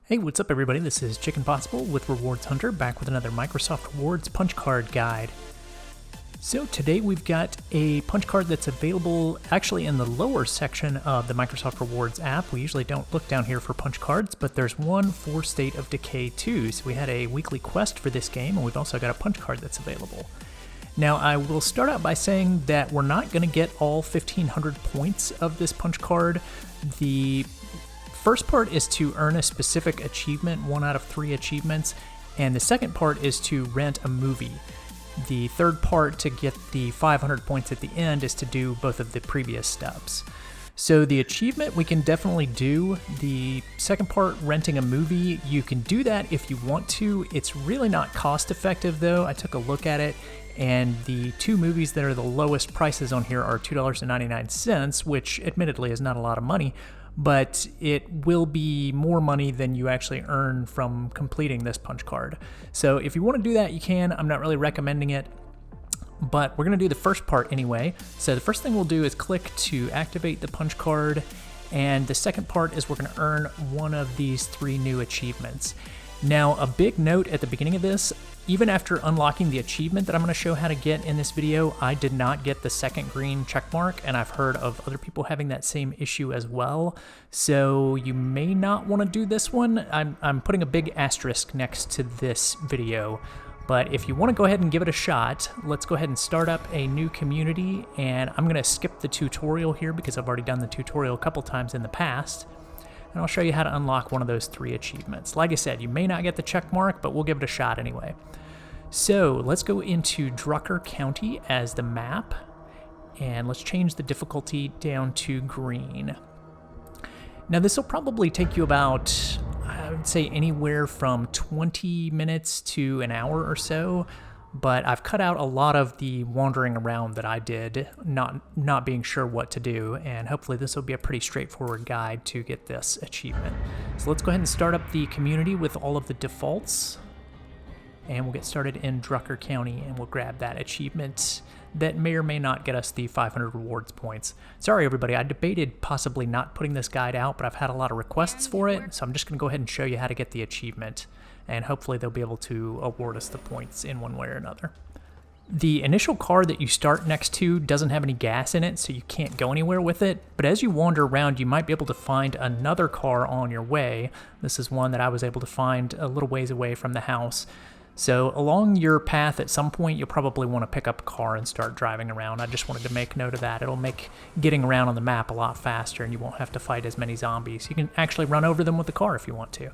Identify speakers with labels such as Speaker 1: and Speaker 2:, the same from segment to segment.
Speaker 1: Hey, what's up everybody? This is Chicken Possible with Rewards Hunter, back with another Microsoft Rewards punch card guide. So today we've got a punch card that's available actually in the lower section of the Microsoft Rewards app. We usually don't look down here for punch cards, but there's one for State of Decay 2. So we had a weekly quest for this game, and we've also got a punch card that's available. Now I will start out by saying that we're not going to get all 1,500 points of this punch card. The first part is to earn a specific achievement, 1 out of 3 achievements, and the second part is to rent a movie. The third part, to get the 500 points at the end, is to do both of the previous steps. So the achievement we can definitely do. The second part, renting a movie, you can do that if you want to. It's really not cost effective though. I took a look at it, and the 2 movies that are the lowest prices on here are $2.99, which admittedly is not a lot of money, but it will be more money than you actually earn from completing this punch card. So if you want to do that, you can. I'm not really recommending it, but we're going to do the first part anyway. So the first thing we'll do is click to activate the punch card, and the second part is we're going to earn one of these 3 new achievements. Now, a big note at the beginning of this, even after unlocking the achievement that I'm going to show how to get in this video, I did not get the second green check mark, and I've heard of other people having that same issue as well. So you may not want to do this one. I'm putting a big asterisk next to this video. But if you want to go ahead and give it a shot, let's go ahead and start up a new community, and I'm going to skip the tutorial here because I've already done the tutorial a couple times in the past. And I'll show you how to unlock one of those 3 achievements. Like I said, you may not get the check mark, but we'll give it a shot anyway. So let's go into Drucker County as the map, and let's change the difficulty down to green. Now this will probably take you about, I would say, anywhere from 20 minutes to an hour or so, but I've cut out a lot of the wandering around that I did, not being sure what to do, and hopefully this will be a pretty straightforward guide to get this achievement. So let's go ahead and start up the community with all of the defaults, and we'll get started in Drucker County, and we'll grab that achievement that may or may not get us the 500 rewards points. Sorry everybody, I debated possibly not putting this guide out, but I've had a lot of requests for it, so I'm just going to go ahead and show you how to get the achievement, and hopefully they'll be able to award us the points in one way or another. The initial car that you start next to doesn't have any gas in it, so you can't go anywhere with it, but as you wander around you might be able to find another car on your way. This is one that I was able to find a little ways away from the house. So along your path at some point you'll probably want to pick up a car and start driving around. I just wanted to make note of that. It'll make getting around on the map a lot faster, and you won't have to fight as many zombies. You can actually run over them with the car if you want to.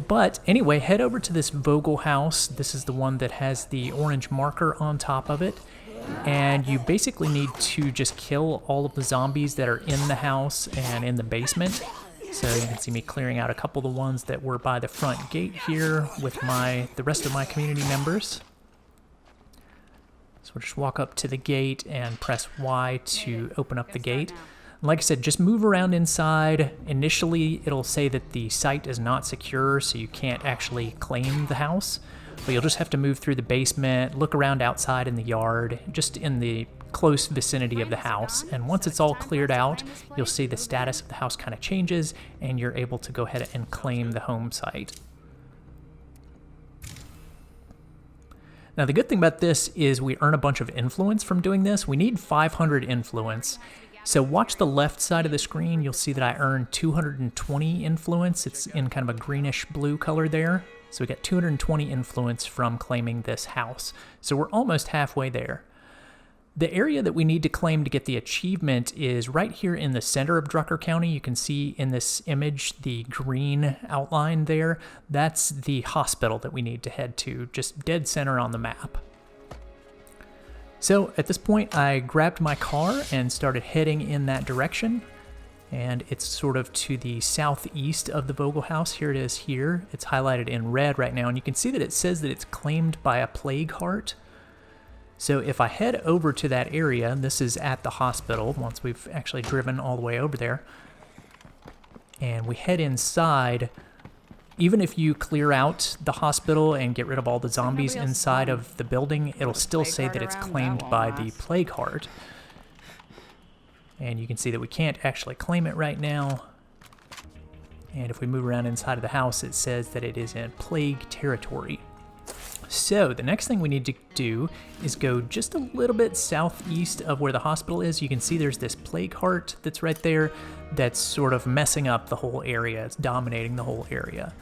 Speaker 1: But anyway, head over to this Vogel house. This is the one that has the orange marker on top of it. And you basically need to just kill all of the zombies that are in the house and in the basement. So you can see me clearing out a couple of the ones that were by the front gate here with the rest of my community members. So we'll just walk up to the gate and press Y to open up the gate. Like I said, just move around inside. Initially, it'll say that the site is not secure, so you can't actually claim the house. But you'll just have to move through the basement, look around outside in the yard, just in the close vicinity of the house. And once it's all cleared out, you'll see the status of the house kind of changes, and you're able to go ahead and claim the home site. Now, the good thing about this is we earn a bunch of influence from doing this. We need 500 influence. So watch the left side of the screen. You'll see that I earned 220 influence. It's in kind of a greenish blue color there. So we got 220 influence from claiming this house. So we're almost halfway there. The area that we need to claim to get the achievement is right here in the center of Drucker County. You can see in this image the green outline there. That's the hospital that we need to head to, just dead center on the map. So at this point, I grabbed my car and started heading in that direction. And it's sort of to the southeast of the Vogel house. Here it is here. It's highlighted in red right now, and you can see that it says that it's claimed by a plague heart. So if I head over to that area, this is at the hospital once we've actually driven all the way over there, and we head inside, even if you clear out the hospital and get rid of all the zombies inside of the building, it'll still say that it's claimed by the plague heart. And you can see that we can't actually claim it right now. And if we move around inside of the house, it says that it is in plague territory. So the next thing we need to do is go just a little bit southeast of where the hospital is. You can see there's this plague heart that's right there that's sort of messing up the whole area. It's dominating the whole area.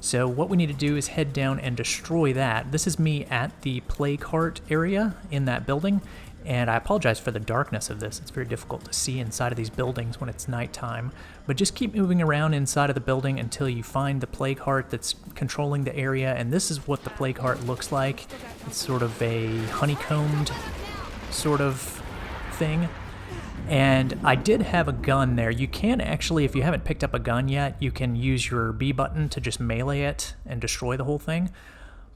Speaker 1: So what we need to do is head down and destroy that. This is me at the plague heart area in that building. And I apologize for the darkness of this. It's very difficult to see inside of these buildings when it's nighttime. But just keep moving around inside of the building until you find the plague heart that's controlling the area. And this is what the plague heart looks like. It's sort of a honeycombed sort of thing. And I did have a gun there. You can actually, if you haven't picked up a gun yet, you can use your B button to just melee it and destroy the whole thing.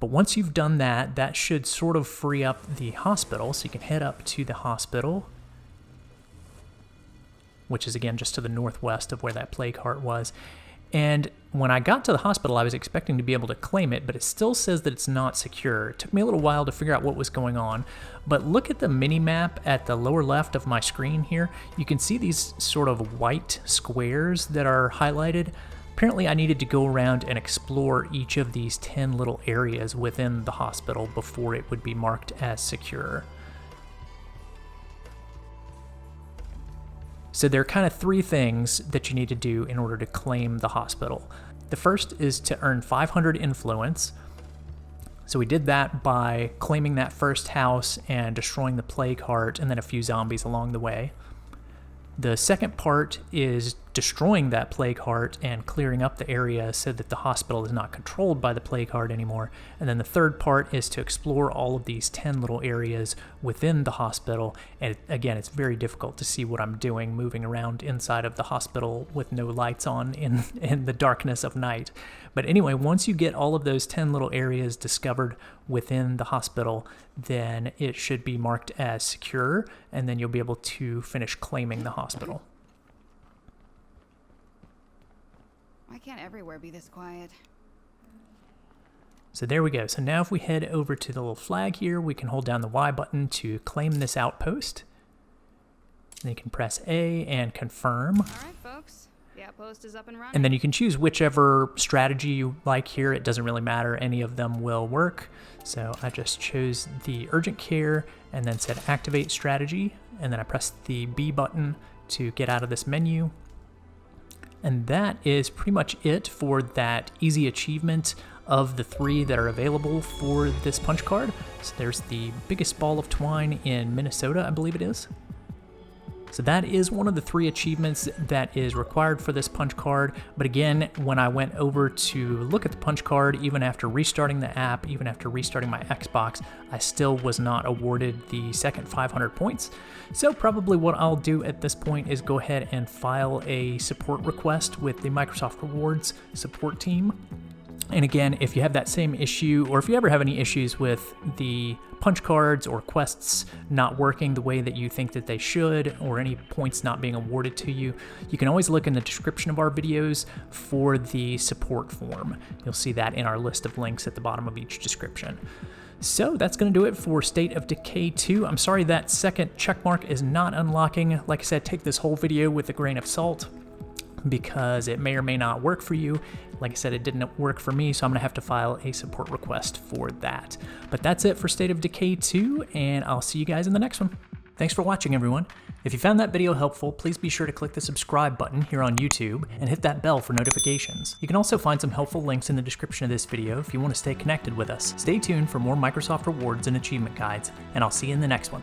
Speaker 1: But once you've done that, that should sort of free up the hospital. So you can head up to the hospital, which is again just to the northwest of where that plague heart was. And when I got to the hospital, I was expecting to be able to claim it, but it still says that it's not secure. It took me a little while to figure out what was going on. But look at the mini map at the lower left of my screen here. You can see these sort of white squares that are highlighted. Apparently I needed to go around and explore each of these 10 little areas within the hospital before it would be marked as secure. So there are kind of 3 things that you need to do in order to claim the hospital. The first is to earn 500 influence. So we did that by claiming that first house and destroying the plague heart and then a few zombies along the way. The second part is destroying that plague heart and clearing up the area so that the hospital is not controlled by the plague heart anymore. And then the third part is to explore all of these 10 little areas within the hospital. And again, it's very difficult to see what I'm doing moving around inside of the hospital with no lights on in the darkness of night. But anyway, once you get all of those 10 little areas discovered within the hospital, then it should be marked as secure, and then you'll be able to finish claiming the hospital.
Speaker 2: Why can't everywhere be this quiet?
Speaker 1: So there we go. So now if we head over to the little flag here, we can hold down the Y button to claim this outpost. Then you can press A and confirm.
Speaker 2: All right, folks. The outpost is up and running.
Speaker 1: And then you can choose whichever strategy you like here. It doesn't really matter. Any of them will work. So I just chose the urgent care and then said activate strategy. And then I pressed the B button to get out of this menu. And that is pretty much it for that easy achievement of the 3 that are available for this punch card. So there's the biggest ball of twine in Minnesota, I believe it is. So that is one of the 3 achievements that is required for this punch card. But again, when I went over to look at the punch card, even after restarting the app, even after restarting my Xbox, I still was not awarded the second 500 points. So probably what I'll do at this point is go ahead and file a support request with the Microsoft Rewards support team. And again, if you have that same issue, or if you ever have any issues with the punch cards or quests not working the way that you think that they should, or any points not being awarded to you, you can always look in the description of our videos for the support form. You'll see that in our list of links at the bottom of each description. So that's going to do it for State of Decay 2. I'm sorry that second checkmark is not unlocking. Like I said, take this whole video with a grain of salt, because it may or may not work for you. Like I said, it didn't work for me, so I'm gonna have to file a support request for that. But that's it for State of Decay 2, and I'll see you guys in the next one. Thanks for watching, everyone. If you found that video helpful, please be sure to click the subscribe button here on YouTube and hit that bell for notifications. You can also find some helpful links in the description of this video if you want to stay connected with us. Stay tuned for more Microsoft Rewards and achievement guides, and I'll see you in the next one.